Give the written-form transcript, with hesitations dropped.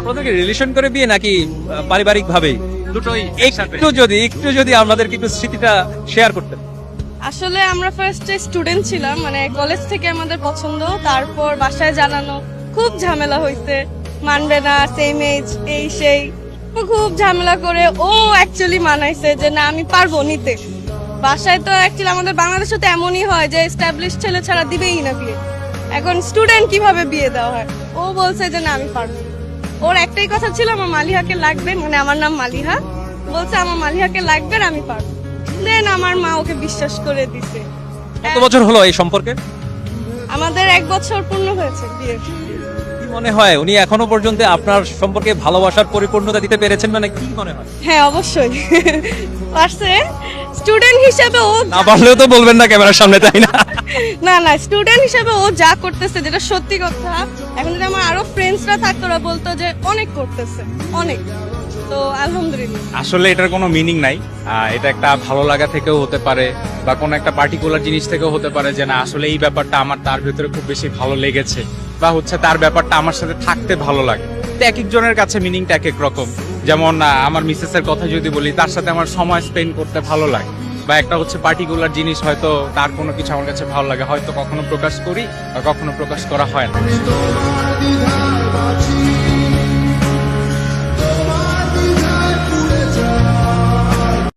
আপনাদেরকে রিলেশন করে বিয়ে নাকি পারিবারিক ভাবে? দুটোই একটু যদি আমাদেরকে একটু স্মৃতিটা শেয়ার করতেন। আসলে আমরা ফার্স্টে স্টুডেন্ট ছিলাম, মানে কলেজ থেকে আমাদের পছন্দ, তারপর বাসায় জানানো, খুব ঝামেলা হইছে, মানবে না, সেম এজ, এই সেই, তো খুব ঝামেলা করে ও অ্যাকচুয়ালি মানাইছে যে না আমি পারবো নিতে। বাসায় তো অ্যাকচুয়ালি আমাদের বাংলাদেশে তো এমনই হয় যে এস্টাবলিশ ছেলে ছাড়া দিবেই না বিয়ে। এখন স্টুডেন্ট কিভাবে বিয়ে দেওয়া হয়, ও বলছে যে না আমি পারবো। ওর একটাই কথা ছিল আমার মালিহাকে লাগবে, মানে আমার নাম মালিহা, বলছে আমার মালিহাকে লাগবে আর আমি পারবো। দেন আমার মা ওকে বিশ্বাস করে দিছে। কত বছর হলো এই সম্পর্কে? আমাদের 1 বছর পূর্ণ হয়েছে বিয়ে। কি মনে হয় উনি এখনো পর্যন্ত আপনার সম্পর্কে ভালোবাসার পরিপূর্ণতা দিতে পেরেছেন, মানে কি মনে হয়? হ্যাঁ অবশ্যই পারছে। স্টুডেন্ট হিসেবে ও না পারলেও তো বলবেন না ক্যামেরার সামনে, তাই না? না স্টুডেন্ট হিসেবে ও যা করতেছে যেটা সত্যি কথা, এখন যদি আমার আরো ফ্রেন্ডসরা থাকতো ওরা বলতো যে অনেক করতেছে, অনেক। তো আলহামদুলিল্লাহ। আসলে এটার কোনো মিনিং নাই। এটা একটা ভালো লাগা থেকেও হতে পারে বা কোনো একটা পার্টিকুলার জিনিস থেকেও হতে পারে যে না আসলে এই ব্যাপারটা আমার তার ভিতরে খুব বেশি ভালো লেগেছে বা হচ্ছে তার ব্যাপারটা আমার সাথে থাকতে ভালো লাগে। তো এক একজনের কাছে মিনিংটা এক এক রকম। যেমন আমার মিসেসের কথা যদি বলি, তার সাথে আমার সময় স্পেন্ড করতে ভালো লাগে, বা একটা হচ্ছে পার্টিকুলার জিনিস হয়তো তার কোনো কিছু আমার কাছে ভালো লাগে, হয়তো কখনো প্রকাশ করি বা কখনো প্রকাশ করা হয় না।